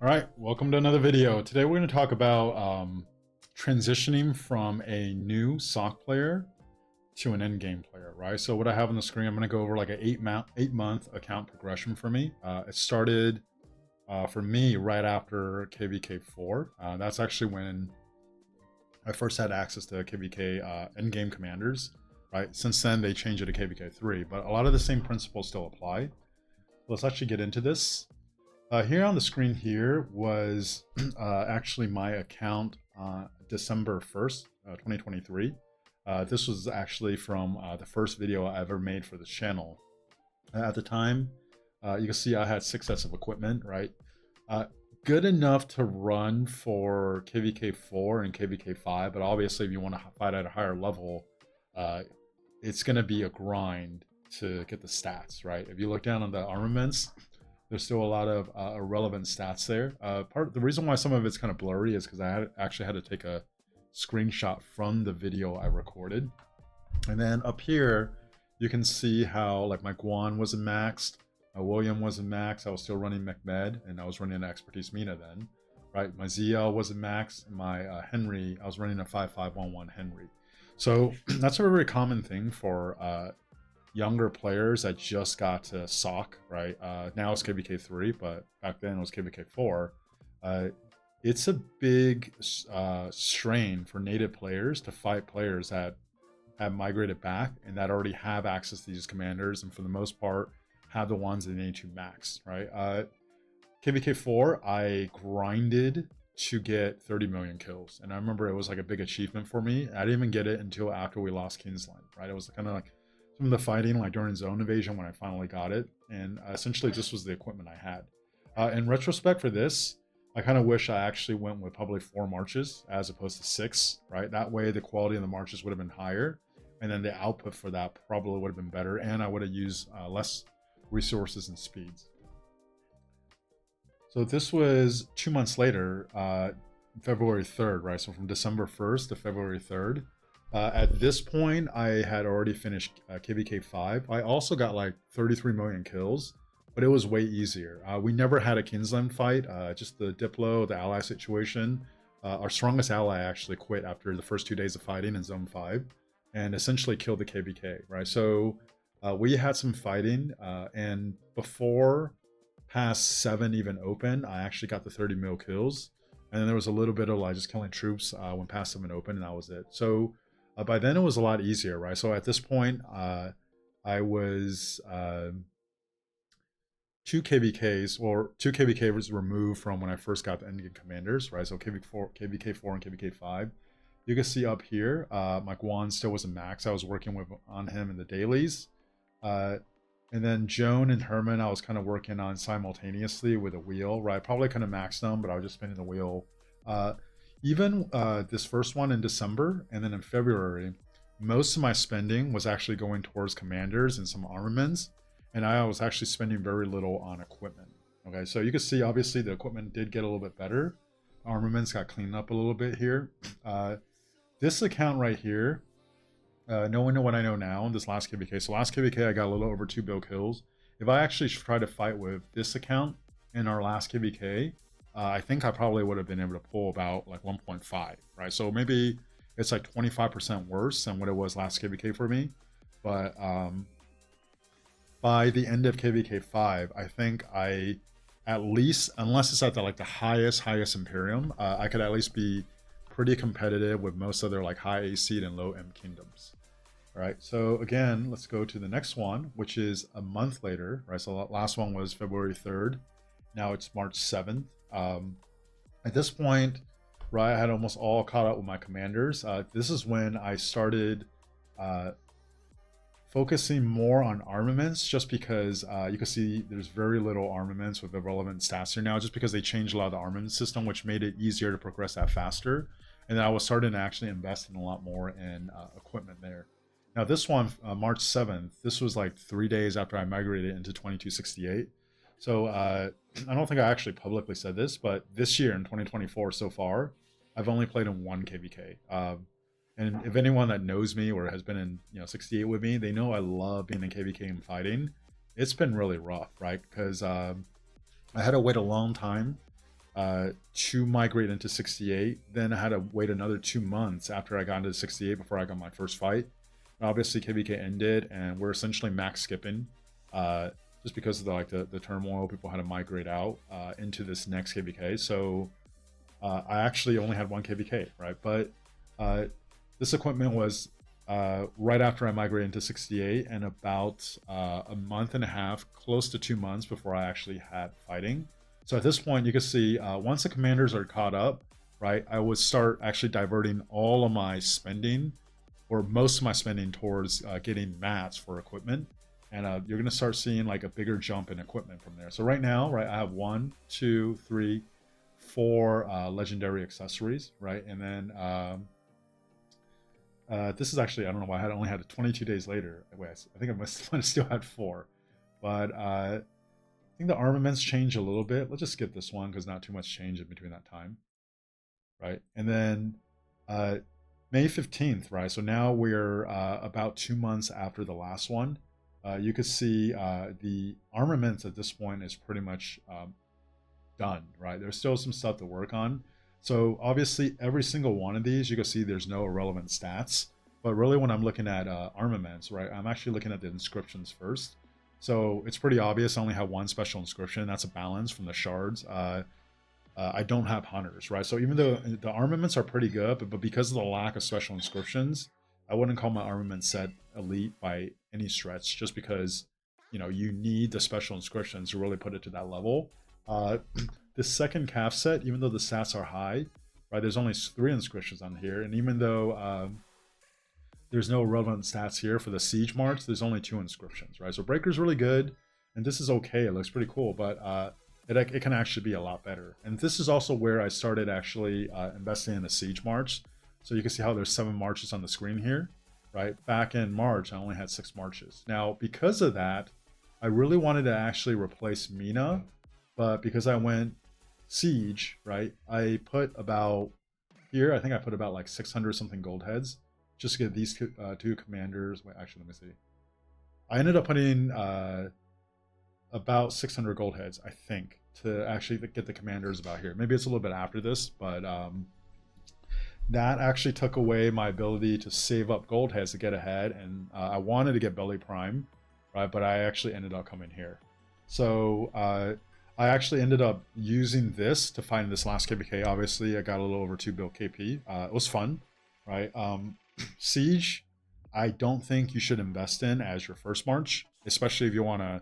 All right, welcome to another video. Today we're going to talk about transitioning from a new SOC player to an endgame player, right? So what I have on the screen, I'm going to go over like an eight-month account progression for me. It started for me right after KVK4. That's actually when I first had access to KVK endgame commanders, right? Since then, they changed it to KVK3, but a lot of the same principles still apply. Let's actually get into this. Here on the screen here was actually my account December 1st, 2023. This was actually from the first video I ever made for this channel. At the time, you can see I had 6 sets of equipment, right? Good enough to run for KVK4 and KVK5, but obviously if you want to fight at a higher level, it's going to be a grind to get the stats, right? If you look down on the armaments, there's still a lot of irrelevant stats there. The reason why some of it's kind of blurry is because I actually had to take a screenshot from the video I recorded. And then up here, you can see how like my Kuang wasn't maxed, my William wasn't maxed. I was still running Mehmed, and I was running an Expertise Mina then, right? My ZL wasn't maxed, and my Henry, I was running a 5511 Henry. So that's a very common thing for younger players that just got to SOC, right? Now it's KVK3, but back then it was KVK4. It's a big strain for native players to fight players that have migrated back and that already have access to these commanders, and for the most part have the ones they need to max, right? KVK4, I grinded to get 30 million kills, and I remember it was like a big achievement for me. I didn't even get it until after we lost Kingsland, right? It was kind of like some of the fighting like during zone invasion when I finally got it, and essentially this was the equipment I had. In retrospect for this, I kind of wish I actually went with probably 4 marches as opposed to 6, right? That way the quality of the marches would have been higher, and then the output for that probably would have been better, and I would have used less resources and speeds. So this was 2 months later, February 3rd, right? So from December 1st to February 3rd. At this point, I had already finished KVK5. I also got like 33 million kills, but it was way easier. We never had a Kingsland fight, just the Diplo, the ally situation. Our strongest ally actually quit after the first 2 days of fighting in Zone 5 and essentially killed the KVK, right? So we had some fighting, and before past 7 even open, I actually got the 30 mil kills. And then there was a little bit of like just killing troops when past 7 open, and that was it. So by then it was a lot easier, right? So at this point, I was 2 KVKs, or 2 KVKs removed from when I first got the endgame commanders, right? So KVK4 and KVK5. You can see up here, my Guan still wasn't max. I was working on him in the dailies. And then Joan and Herman, I was kind of working on simultaneously with a wheel, right? Probably kind of maxed them, but I was just spinning the wheel. Even this first one in December, and then in February, most of my spending was actually going towards commanders and some armaments, and I was actually spending very little on equipment. Okay, so you can see obviously the equipment did get a little bit better. Armaments got cleaned up a little bit here. This account right here, knowing what I know now in this last KVK, so last KVK I got a little over 2 bill kills. If I actually tried to fight with this account in our last KVK, I think I probably would have been able to pull about like 1.5, right? So maybe it's like 25% worse than what it was last KVK for me. But by the end of KVK5, I think I at least, unless it's at the like the highest Imperium, I could at least be pretty competitive with most other like high AC and low M kingdoms. All right, so again, let's go to the next one, which is a month later, right? So the last one was February 3rd. Now it's March 7th. At this point, right, I had almost all caught up with my commanders. This is when I started focusing more on armaments, just because you can see there's very little armaments with irrelevant stats here now, just because they changed a lot of the armament system, which made it easier to progress that faster. And then I was starting to actually invest in a lot more in equipment there. Now this one, March 7th, this was like 3 days after I migrated into 2268. So I don't think I actually publicly said this, but this year in 2024 so far, I've only played in 1 KVK. And if anyone that knows me or has been in 68 with me, they know I love being in KVK and fighting. It's been really rough, right? Because I had to wait a long time to migrate into 68. Then I had to wait another 2 months after I got into 68 before I got my first fight. Obviously, KVK ended, and we're essentially max skipping, just because of the turmoil. People had to migrate out into this next KVK. So I actually only had one KVK, right? But this equipment was right after I migrated into 68, and about a month and a half, close to 2 months before I actually had fighting. So at this point, you can see once the commanders are caught up, right, I would start actually diverting all of my spending, or most of my spending, towards getting mats for equipment. And you're going to start seeing like a bigger jump in equipment from there. So right now, right, I have 1, 2, 3, 4 legendary accessories, right? And then this is actually, I don't know why I only had it 22 days later. Wait, I think I must have still had 4. But I think the armaments change a little bit. Let's just skip this one because not too much change in between that time, right? And then May 15th, right? So now we're about 2 months after the last one. You could see the armaments at this point is pretty much done, right? There's still some stuff to work on. So obviously every single one of these, you can see there's no irrelevant stats. But really when I'm looking at armaments, right, I'm actually looking at the inscriptions first. So it's pretty obvious I only have one special inscription. That's a balance from the shards. I don't have hunters, right? So even though the armaments are pretty good, but because of the lack of special inscriptions, I wouldn't call my armament set elite by any stretch, just because, you know, you need the special inscriptions to really put it to that level. The second calf set, even though the stats are high, right, there's only 3 inscriptions on here, and even though there's no relevant stats here for the siege march, there's only 2 inscriptions, right? So breaker's really good, and this is okay. It looks pretty cool, but it can actually be a lot better. And this is also where I started actually investing in the siege march. So you can see how there's 7 marches on the screen here, right? Back in March, I only had 6 marches. Now, because of that, I really wanted to actually replace Mina, but because I went siege, right, I put about, here, I think I put about like 600 something gold heads just to get these 2 commanders. Wait, actually, let me see. I ended up putting about 600 gold heads, I think, to actually get the commanders about here. Maybe it's a little bit after this, but that actually took away my ability to save up gold heads to get ahead, and I wanted to get belly prime, right, but I actually ended up coming here. So I actually ended up using this to find this last KPK. Obviously, I got a little over 2 bill KP. It was fun, right? Siege, I don't think you should invest in as your first march, especially if you want to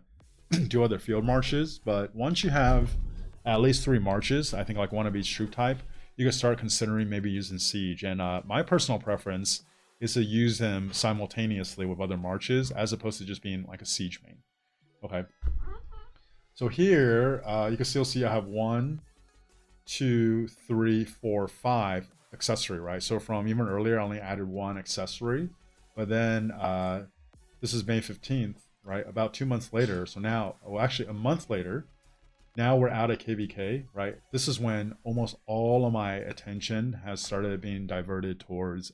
do other field marches. But once you have at least 3 marches, I think like one of each troop type, you can start considering maybe using siege. And my personal preference is to use them simultaneously with other marches as opposed to just being like a siege main. Okay. So here, you can still see I have 1, 2, 3, 4, 5 accessory, right? So from even earlier, I only added 1 accessory. But then this is May 15th, right? About 2 months later. So now, well, actually a month later, now we're out of KVK, right? This is when almost all of my attention has started being diverted towards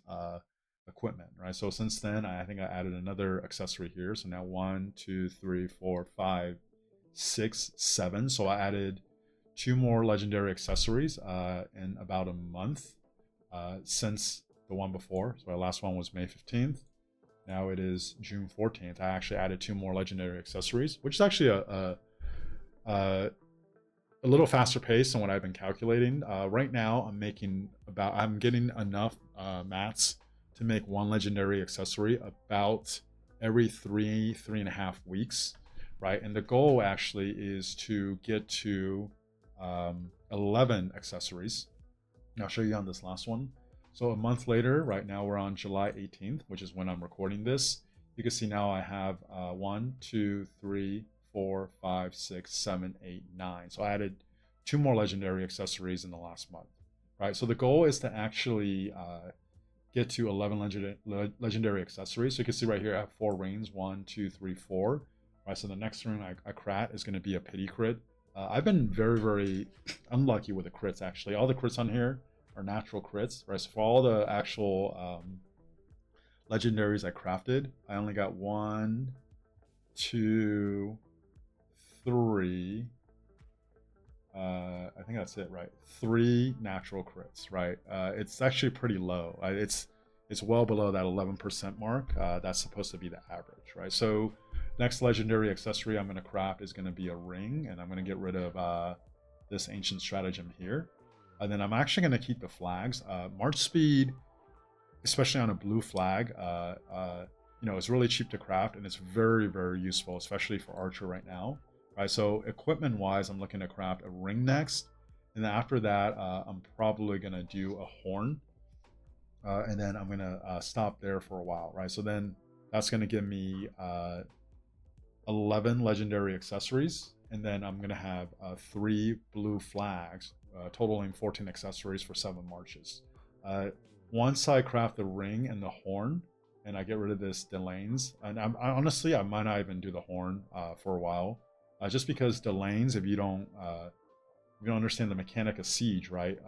equipment, right? So since then, I think I added another accessory here. So now 1, 2, 3, 4, 5, 6, 7. So I added 2 more legendary accessories in about a month since the one before. So my last one was May 15th. Now it is June 14th. I actually added 2 more legendary accessories, which is actually a little faster pace than what I've been calculating. Right now, I'm getting enough mats to make 1 legendary accessory about every 3.5 weeks, right? And the goal actually is to get to 11 accessories. I'll show you on this last one. So a month later, right now we're on July 18th, which is when I'm recording this. You can see now I have 1, 2, 3, 4, 5, 6, 7, 8, 9. So I added 2 more legendary accessories in the last month, right? So the goal is to actually get to 11 legendary accessories. So you can see right here I have 4 rings, 1, 2, 3, 4. Right, so the next ring I crat is going to be a pity crit. I've been very, very unlucky with the crits, actually. All the crits on here are natural crits, right? So for all the actual legendaries I crafted, I only got 1, 2, 3, I think that's it, right? 3 natural crits, right? It's actually pretty low. It's well below that 11% mark. That's supposed to be the average, right? So next legendary accessory I'm going to craft is going to be a ring, and I'm going to get rid of this ancient stratagem here. And then I'm actually going to keep the flags. March speed, especially on a blue flag, you know, it's really cheap to craft, and it's very, very useful, especially for archer right now. Right, so equipment wise, I'm looking to craft a ring next, and then after that, I'm probably gonna do a horn, and then I'm gonna stop there for a while, right? So then that's gonna give me 11 legendary accessories, and then I'm gonna have 3 blue flags, totaling 14 accessories for 7 marches. Once I craft the ring and the horn, and I get rid of this Delanes, and honestly, I might not even do the horn for a while. Just because the lanes, if you don't understand the mechanic of siege, right?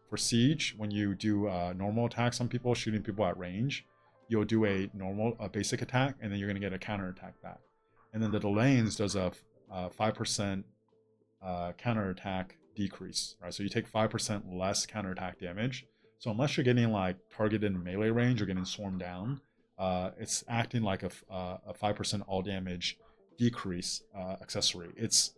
For siege, when you do normal attacks on people, shooting people at range, you'll do a basic attack, and then you're gonna get a counter attack back. And then the Delanes does a 5% counter attack decrease, right? So you take 5% less counter attack damage. So unless you're getting like targeted in melee range or getting swarmed down, it's acting like a 5% all damage decrease accessory. It's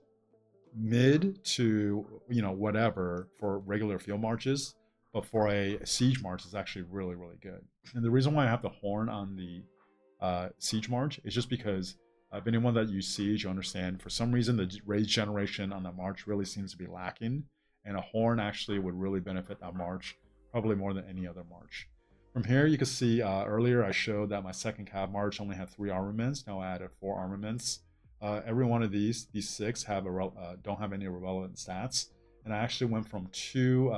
mid to, you know, whatever for regular field marches, but for a siege march it's actually really, really good. And the reason why I have the horn on the siege march is just because if anyone that used siege, you understand for some reason the rage generation on the march really seems to be lacking, and a horn actually would really benefit that march probably more than any other march. From here, you can see earlier I showed that my second cav march only had 3 armaments. Now I added 4 armaments. Every one of these 6 have don't have any relevant stats, and I actually went from 2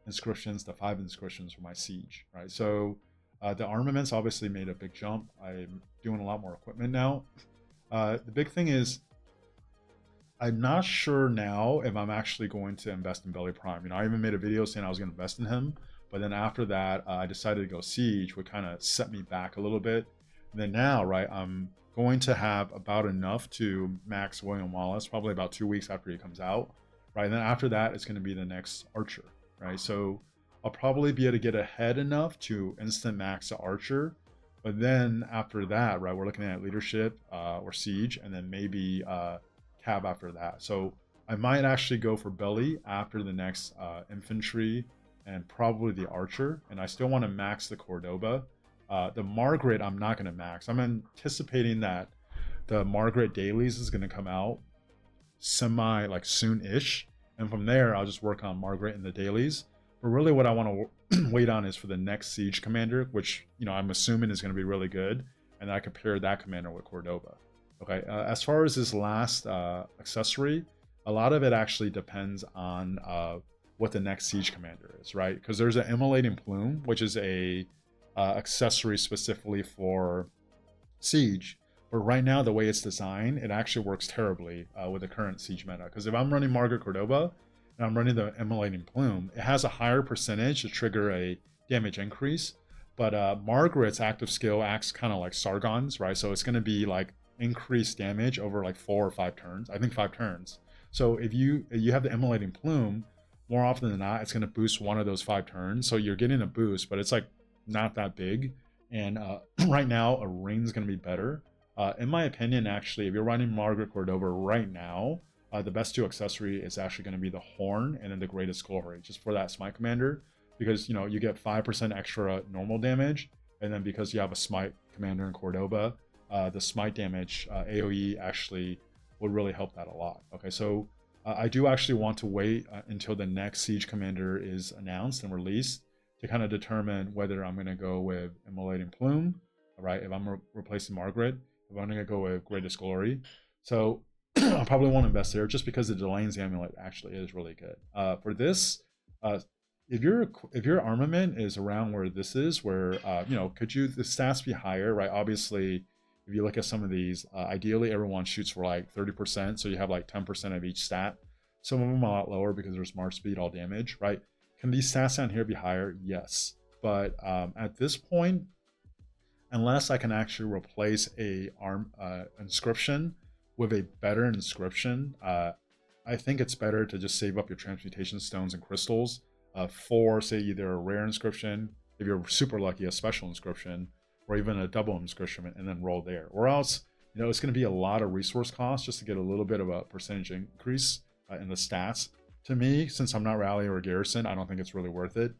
inscriptions to 5 inscriptions for my siege. Right, so the armaments obviously made a big jump. I'm doing a lot more equipment now. The big thing is, I'm not sure now if I'm actually going to invest in Belly Prime. You know, I even made a video saying I was going to invest in him, but then after that, I decided to go Siege, which kind of set me back a little bit. And then now, right, I'm going to have about enough to max William Wallace, probably about 2 weeks after he comes out, right? And then after that, it's going to be the next Archer, right? So I'll probably be able to get ahead enough to instant max the Archer. But then after that, right, we're looking at Leadership or Siege, and then maybe Cab after that. So I might actually go for Belly after the next Infantry and probably the Archer. And I still want to max the Cordoba. The Margaret, I'm not going to max. I'm anticipating that the Margaret dailies is going to come out like soon-ish. And from there, I'll just work on Margaret and the dailies. But really what I want to wait on is for the next Siege Commander, which, you know, I'm assuming is going to be really good. And I compare that commander with Cordoba. Okay, as far as this last accessory, a lot of it actually depends on what the next Siege Commander is, right? Because there's an Immolating Plume, which is a accessory specifically for Siege. But right now, the way it's designed, it actually works terribly with the current Siege meta. Because if I'm running Margaret Cordoba and I'm running the Immolating Plume, it has a higher percentage to trigger a damage increase. But Margaret's active skill acts kind of like Sargon's, right? So it's going to be like increased damage over like 4 or 5 turns. I think 5 turns. So if you have the Immolating Plume, more often than not, it's going to boost one of those 5 turns. So you're getting a boost, but it's like not that big. And right now, a ring's going to be better. In my opinion, actually, if you're running Margaret Cordoba right now, the best 2 accessory is actually going to be the Horn and then the Greatest Glory, just for that Smite Commander. Because, you know, you get 5% extra normal damage. And then because you have a Smite Commander in Cordoba, the Smite damage AoE actually would really help that a lot. Okay, so I do actually want to wait until the next Siege Commander is announced and released to kind of determine whether I'm going to go with Immolating Plume, right? If I'm replacing Margaret, if I'm going to go with Greatest Glory. So I probably won't invest there just because the Delane's Amulet actually is really good. For this, if your armament is around where this is, where you know, could the stats be higher, right? Obviously, if you look at some of these, ideally everyone shoots for like 30%, so you have like 10% of each stat. Some of them are a lot lower because there's March speed, all damage, right? Can these stats down here be higher? Yes, but at this point, unless I can actually replace a inscription with a better inscription, I I think it's better to just save up your transmutation stones and crystals for, say, either a rare inscription, if you're super lucky, a special inscription, or even a double inscription, and then roll there. Or else, you know, it's going to be a lot of resource costs just to get a little bit of a percentage increase in the stats. To me, since I'm not rally or garrison, I don't think it's really worth it.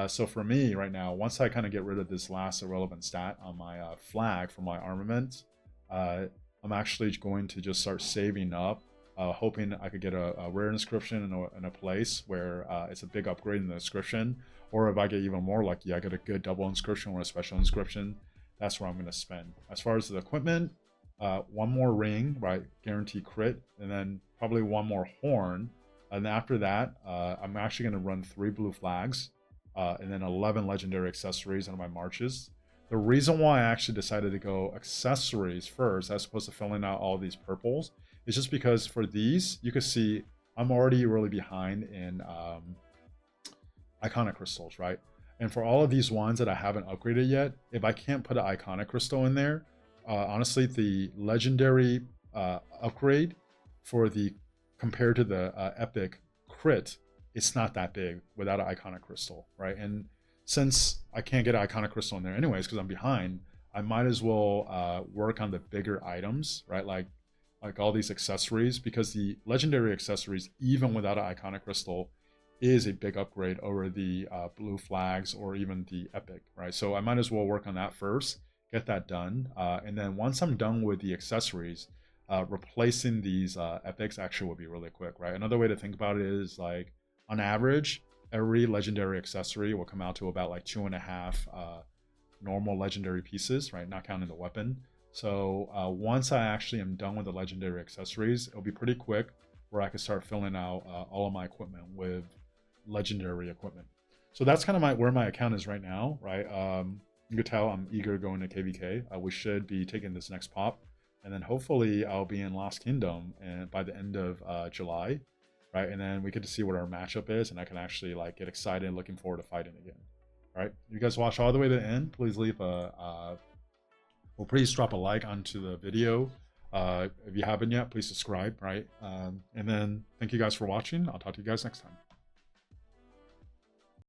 So for me right now, once I kind of get rid of this last irrelevant stat on my flag for my armament, I'm actually going to just start saving up, hoping I could get a rare inscription in a place where it's a big upgrade in the inscription. Or if I get even more lucky, I get a good double inscription or a special inscription. That's where I'm going to spend. As far as the equipment, one more ring, right? Guarantee crit, and then probably one more horn. And after that, I'm actually going to run 3 blue flags, and then 11 legendary accessories on my marches. The reason why I actually decided to go accessories first, as opposed to filling out all these purples, is just because for these, you can see I'm already really behind in iconic crystals, right? And for all of these ones that I haven't upgraded yet, if I can't put an iconic crystal in there, honestly, the legendary upgrade for the compared to the epic crit, it's not that big without an iconic crystal, right? And since I can't get an iconic crystal in there anyways because I'm behind, I might as well work on the bigger items, right? Like all these accessories, because the legendary accessories, even without an iconic crystal, is a big upgrade over the blue flags or even the epic, right? So I might as well work on that first, get that done, and then once I'm done with the accessories, replacing these epics actually will be really quick, right? Another way to think about it is like on average, every legendary accessory will come out to about like 2.5 normal legendary pieces, right? Not counting the weapon. So once I actually am done with the legendary accessories, it'll be pretty quick where I can start filling out all of my equipment with legendary equipment. So that's kind of where my account is right now, right? You can tell I'm eager to go into KVK. We should be taking this next pop, and then hopefully I'll be in Lost Kingdom and by the end of July, right? And then we get to see what our matchup is, and I can actually like get excited and looking forward to fighting again. All right, you guys watch all the way to the end. Please leave please drop a like onto the video. If you haven't yet, please subscribe, right? And then thank you guys for watching. I'll talk to you guys next time.